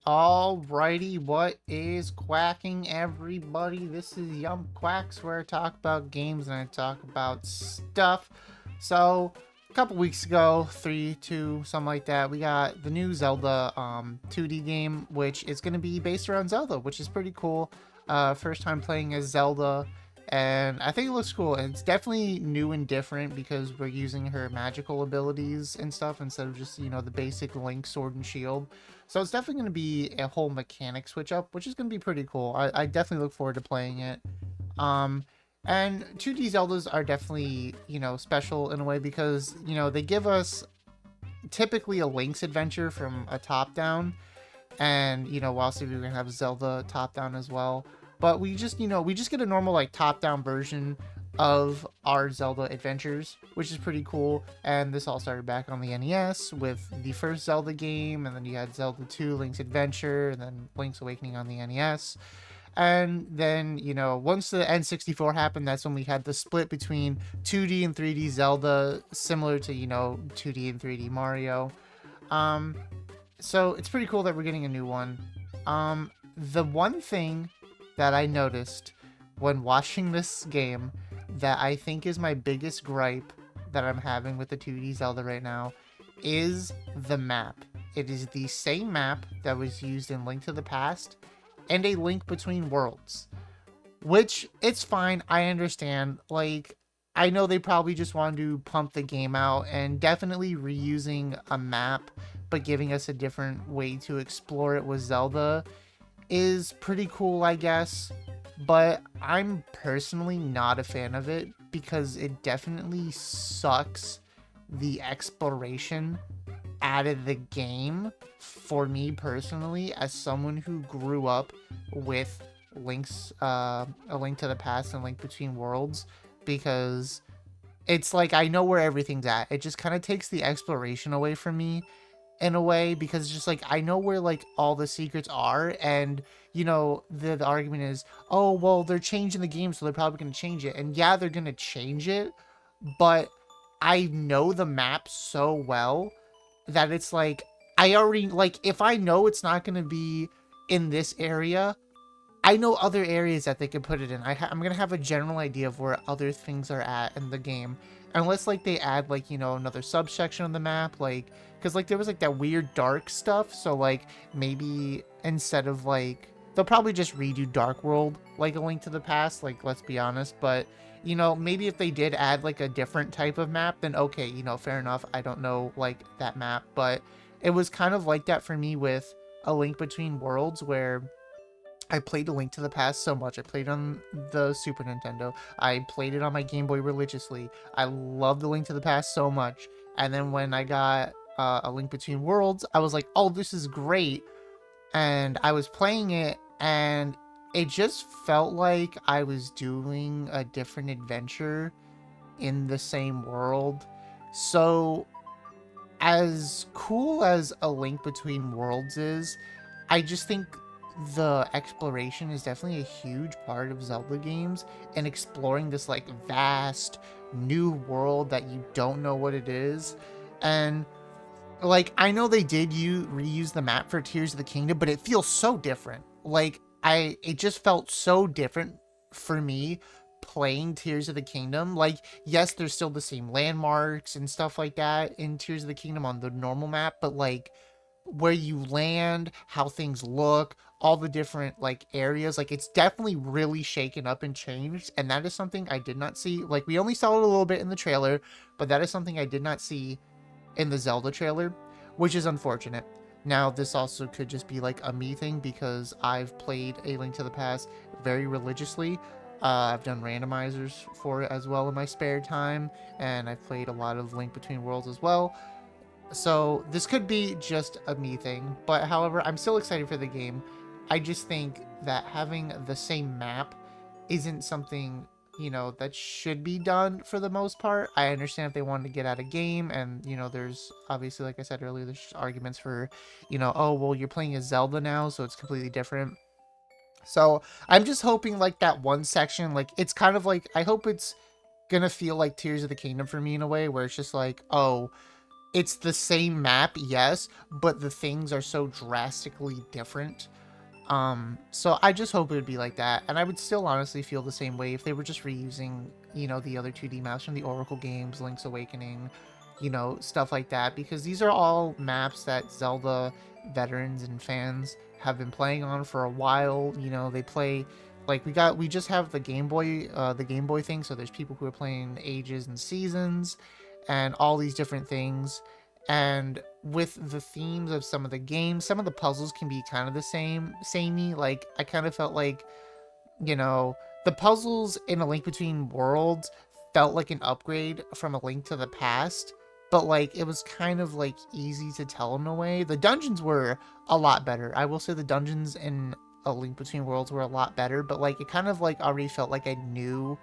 Alrighty, what is quacking, everybody? This is Yum Quacks, where I talk about games and I talk about stuff. So, a couple weeks ago, 3, 2, something like that, we got the new Zelda 2D game, which is going to be based around Zelda, which is pretty cool. First time playing as Zelda, and I think it looks cool. And it's definitely new and different because we're using her magical abilities and stuff instead of just, the basic Link sword and shield. So it's definitely going to be a whole mechanic switch up, which is going to be pretty cool. I definitely look forward to playing it. Um, and 2D Zeldas are definitely, special in a way because, they give us typically a Link's adventure from a top down. And, whilst we're going to have Zelda top down as well. But we just get a normal, like, top down version of our Zelda adventures, which is pretty cool. And this all started back on the NES with the first Zelda game, and then you had Zelda 2, Link's Adventure, and then Link's Awakening on the NES. And then, once the N64 happened, that's when we had the split between 2D and 3D Zelda, similar to, 2D and 3D Mario. Um, so it's pretty cool that we're getting a new one. The one thing that I noticed when watching this game that I think is my biggest gripe that I'm having with the 2D Zelda right now is the map. It is the same map that was used in Link to the Past and A Link Between Worlds, which it's fine. I understand. Like, I know they probably just wanted to pump the game out, and definitely reusing a map but giving us a different way to explore it with Zelda is pretty cool, I guess. But I'm personally not a fan of it because it definitely sucks the exploration out of the game for me personally, as someone who grew up with A Link to the Past and Link Between Worlds, because it's like I know where everything's at. It just kind of takes the exploration away from me in a way, because it's just like I know where like all the secrets are. And the argument is, oh well, they're changing the game, so they're probably going to change it. And yeah, they're going to change it, but I know the map so well that it's like I already, like, if I know it's not going to be in this area, I know other areas that they could put it in. I'm gonna have a general idea of where other things are at in the game, unless like they add like another subsection on the map, like because like there was like that weird dark stuff. So like maybe instead of like they'll probably just redo Dark World like A Link to the Past. Like, let's be honest, but maybe if they did add like a different type of map, then okay, fair enough. I don't know like that map, but it was kind of like that for me with A Link Between Worlds, where I played A Link to the Past so much. I played on the Super Nintendo. I played it on my Game Boy religiously. I loved A Link to the Past so much. And then when I got A Link Between Worlds, I was like, oh, this is great. And I was playing it, and it just felt like I was doing a different adventure in the same world. So, as cool as A Link Between Worlds is, I just think the exploration is definitely a huge part of Zelda games, and exploring this like vast new world that you don't know what it is. And like I know they did reuse the map for Tears of the Kingdom, but it feels so different. Like it just felt so different for me playing Tears of the Kingdom. Like, yes, there's still the same landmarks and stuff like that in Tears of the Kingdom on the normal map, but like where you land, how things look, all the different like areas, like it's definitely really shaken up and changed. And that is something I did not see. Like, we only saw it a little bit in the trailer, but that is something I did not see in the Zelda trailer, which is unfortunate. Now, this also could just be like a me thing because I've played A Link to the Past very religiously. I've done randomizers for it as well in my spare time, and I've played a lot of Link Between Worlds as well. So this could be just a me thing, but however, I'm still excited for the game. I just think that having the same map isn't something, that should be done for the most part. I understand if they wanted to get out of game, and, there's obviously, like I said earlier, there's arguments for, oh, well, you're playing as Zelda now, so it's completely different. So I'm just hoping like that one section, like it's kind of like, I hope it's gonna feel like Tears of the Kingdom for me in a way where it's just like, oh, it's the same map, yes, but the things are so drastically different. So I just hope it would be like that, and I would still honestly feel the same way if they were just reusing, the other 2D maps from the Oracle games, Link's Awakening, stuff like that, because these are all maps that Zelda veterans and fans have been playing on for a while. They play like we just have the Game Boy thing, so there's people who are playing Ages and Seasons and all these different things. And with the themes of some of the games, some of the puzzles can be kind of the samey. Like I kind of felt like, you know, the puzzles in A Link Between Worlds felt like an upgrade from A Link to the Past, but like it was kind of like easy to tell in a way. The dungeons were a lot better. I will say the dungeons in A Link Between Worlds were a lot better, but like it kind of like already felt like I knew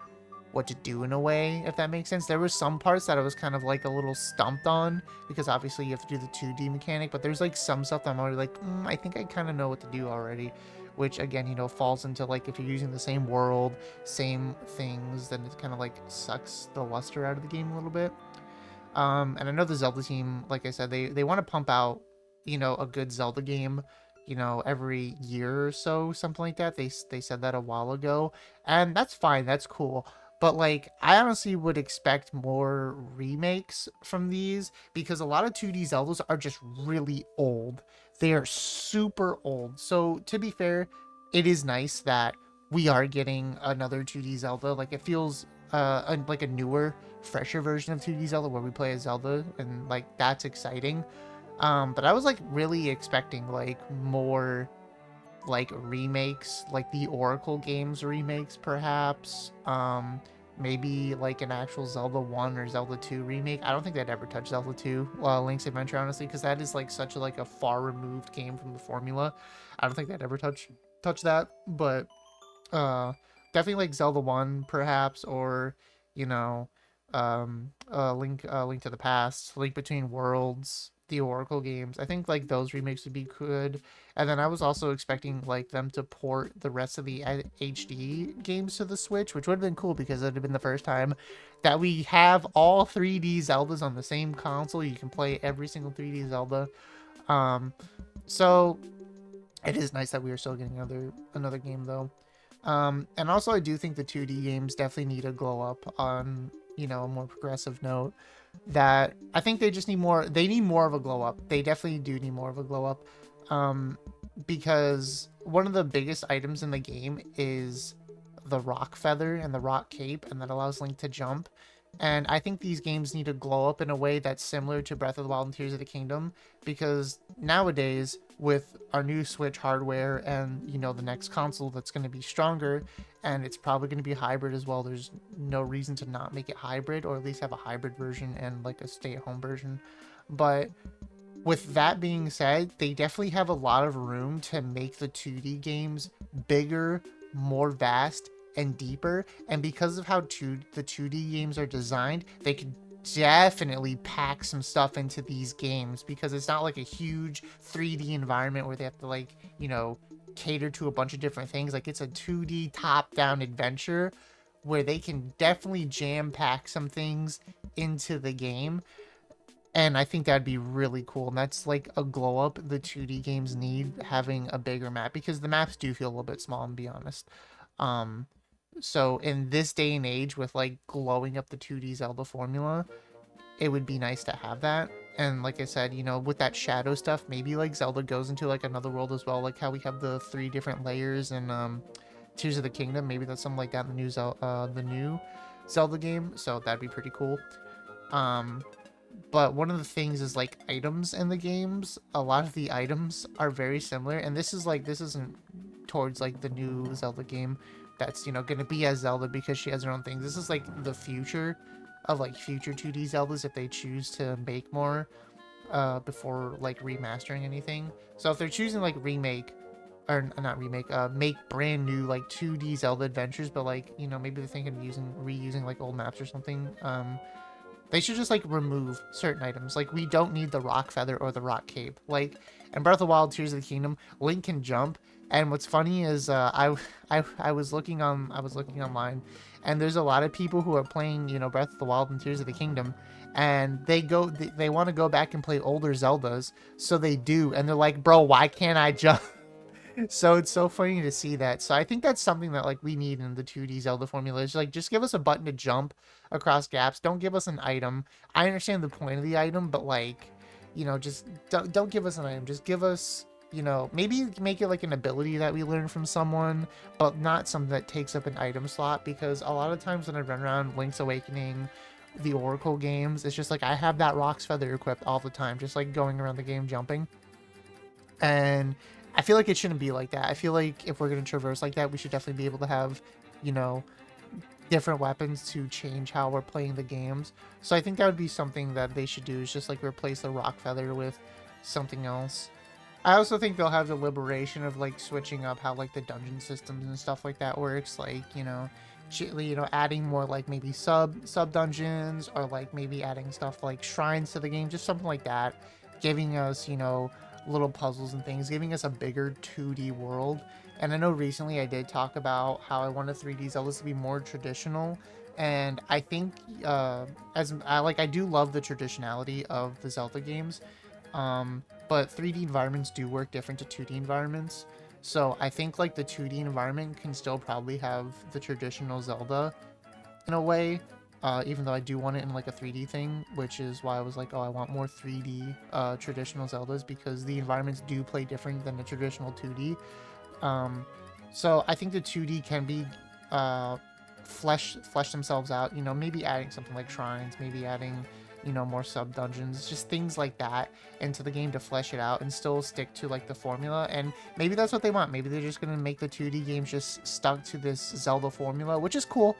what to do in a way, if that makes sense. There were some parts that I was kind of like a little stumped on because obviously you have to do the 2D mechanic, but there's like some stuff that I'm already like, I think I kind of know what to do already, which again, falls into like if you're using the same world, same things, then it kind of like sucks the luster out of the game a little bit. And I know the Zelda team, like I said, they want to pump out, a good Zelda game, every year or so, something like that. They said that a while ago, and that's fine. That's cool. But like, I honestly would expect more remakes from these because a lot of 2D Zeldas are just really old. They are super old. So to be fair, it is nice that we are getting another 2D Zelda. Like it feels like a newer, fresher version of 2D Zelda where we play as Zelda, and like that's exciting. But I was like really expecting like more like remakes, like the Oracle games remakes, perhaps. Maybe like an actual Zelda 1 or Zelda 2 remake. I don't think they'd ever touch Zelda 2, Link's Adventure, honestly, because that is like such a like a far removed game from the formula. I don't think they'd ever touch that. But uh definitely like Zelda 1 perhaps, or you know Link to the Past, Link Between Worlds, the Oracle games. I think like those remakes would be good. And then I was also expecting like them to port the rest of the HD games to the Switch, which would have been cool because it would have been the first time that we have all 3D Zeldas on the same console. You can play every single 3D Zelda. So it is nice that we are still getting another game though. And also I do think the 2D games definitely need a glow up on, a more progressive note. That I think they just need more. They need more of a glow up. They definitely do need more of a glow up. Because one of the biggest items in the game is the rock feather and the rock cape, and that allows Link to jump. And I think these games need to glow up in a way that's similar to Breath of the Wild and Tears of the Kingdom, because nowadays, with our new Switch hardware and, the next console that's going to be stronger, and it's probably going to be hybrid as well, there's no reason to not make it hybrid, or at least have a hybrid version and like a stay-at-home version. But with that being said, they definitely have a lot of room to make the 2D games bigger, more vast, and deeper. And because of how the 2D games are designed, they could definitely pack some stuff into these games, because it's not like a huge 3D environment where they have to like, cater to a bunch of different things. Like it's a 2D top-down adventure where they can definitely jam pack some things into the game. And I think that'd be really cool. And that's like a glow up the 2D games need, having a bigger map, because the maps do feel a little bit small, to be honest. So in this day and age with like glowing up the 2D Zelda formula, it would be nice to have that. And like I said, with that shadow stuff, maybe like Zelda goes into like another world as well, like how we have the 3 different layers in Tears of the Kingdom. Maybe that's something like that in the new Zelda game. So that'd be pretty cool. But one of the things is like items in the games. A lot of the items are very similar, and this isn't towards like the new Zelda game that's gonna be as Zelda because she has her own things. This is like the future of like future 2D Zeldas if they choose to make more before like remastering anything. So if they're choosing like remake, or not remake, make brand new like 2D Zelda adventures, but like maybe they're thinking of reusing like old maps or something. They should just like remove certain items. Like we don't need the rock feather or the rock cape. Like in Breath of the Wild, Tears of the Kingdom, Link can jump. And what's funny is I was looking online, and there's a lot of people who are playing Breath of the Wild and Tears of the Kingdom, and they want to go back and play older Zeldas, so they do, and they're like, bro, why can't I jump? So it's so funny to see that. So I think that's something that like we need in the 2D Zelda formula is like just give us a button to jump across gaps. Don't give us an item. I understand the point of the item, but like, just don't give us an item. Just give us, maybe make it like an ability that we learn from someone, but not something that takes up an item slot, because a lot of times when I run around Link's Awakening, the Oracle games, it's just like I have that Rock's Feather equipped all the time, just like going around the game jumping. And I feel like it shouldn't be like that. I feel like if we're going to traverse like that, we should definitely be able to have, you know, different weapons to change how we're playing the games. So I think that would be something that they should do, is just like replace the Rock Feather with something else. I also think they'll have the liberation of like switching up how like the dungeon systems and stuff like that works, like, adding more like maybe sub dungeons, or like maybe adding stuff like shrines to the game, just something like that, giving us, little puzzles and things, giving us a bigger 2D world. And I know recently I did talk about how I wanted 3D Zeldas to be more traditional, and I think I do love the traditionality of the Zelda games, but 3D environments do work different to 2D environments. So I think like the 2D environment can still probably have the traditional Zelda in a way, even though I do want it in like a 3D thing, which is why I was like, oh, I want more 3D traditional Zeldas, because the environments do play different than the traditional 2D. So I think the 2D can be flesh themselves out, maybe adding something like shrines, maybe adding, more sub dungeons, just things like that into the game to flesh it out and still stick to like the formula. And maybe that's what they want. Maybe they're just going to make the 2D games just stuck to this Zelda formula, which is cool.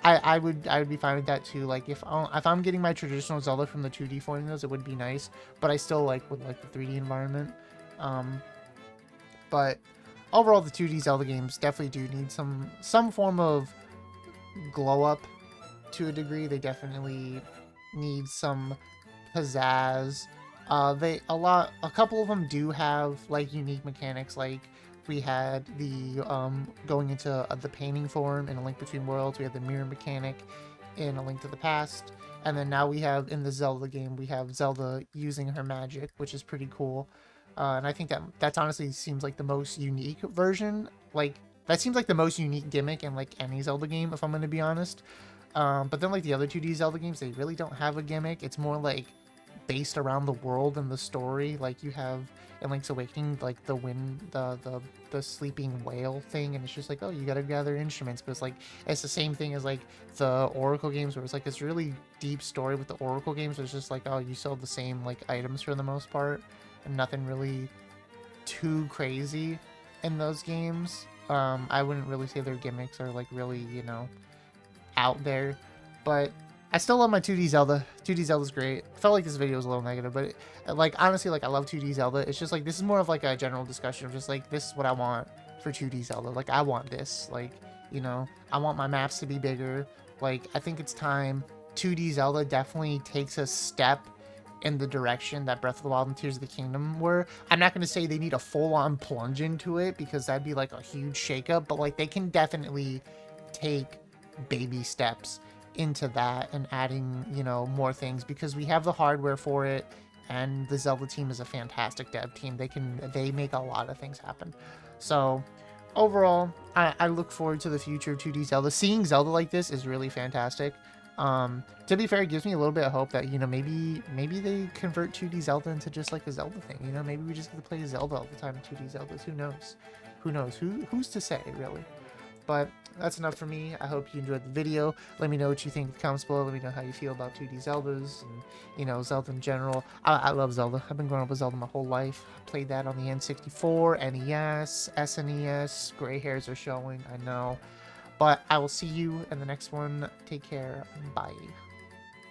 I would be fine with that too. Like if I'm getting my traditional Zelda from the 2D formulas, it would be nice, but I still would like the 3D environment. But overall, the 2D Zelda games definitely do need some form of glow up to a degree. They definitely need some pizzazz. A couple of them do have like unique mechanics. Like we had the going into the painting form in A Link Between Worlds. We had the mirror mechanic in A Link to the Past, and then now we have in the Zelda game, we have Zelda using her magic, which is pretty cool. And I think that's honestly seems like the most unique version. Like that seems like the most unique gimmick in like any Zelda game, if I'm going to be honest. But then like the other 2D Zelda games, they really don't have a gimmick. It's more like based around the world and the story. Like you have in Link's Awakening, like the sleeping whale thing, and it's just like, oh, you gotta gather instruments. But it's the same thing as like the Oracle games, where it's like this really deep story with the Oracle games. It's just like, oh, you sell the same like items for the most part, and nothing really too crazy in those games. I wouldn't really say their gimmicks are like really, out there, but I still love my 2D Zelda. 2D Zelda's great. I felt like this video was a little negative, but honestly, I love 2D Zelda. It's just like, this is more of like a general discussion of just like, this is what I want for 2D Zelda. Like, I want this. Like, I want my maps to be bigger. Like, I think it's time. 2D Zelda definitely takes a step in the direction that Breath of the Wild and Tears of the Kingdom were. I'm not going to say they need a full-on plunge into it, because that'd be like a huge shakeup, but like they can definitely take baby steps into that and adding, more things, because we have the hardware for it, and the Zelda team is a fantastic dev team. They make a lot of things happen. So overall, I look forward to the future of 2D Zelda. Seeing Zelda like this is really fantastic. To be fair, it gives me a little bit of hope that, maybe they convert 2D Zelda into just like a Zelda thing. Maybe we just get to play Zelda all the time in 2D Zeldas. Who knows? Who's to say, really? But that's enough for me. I hope you enjoyed the video. Let me know what you think in the comments below. Let me know how you feel about 2D Zeldas and, Zelda in general. I love Zelda. I've been growing up with Zelda my whole life. I played that on the N64, NES, SNES. Gray hairs are showing, I know. But I will see you in the next one. Take care. Bye.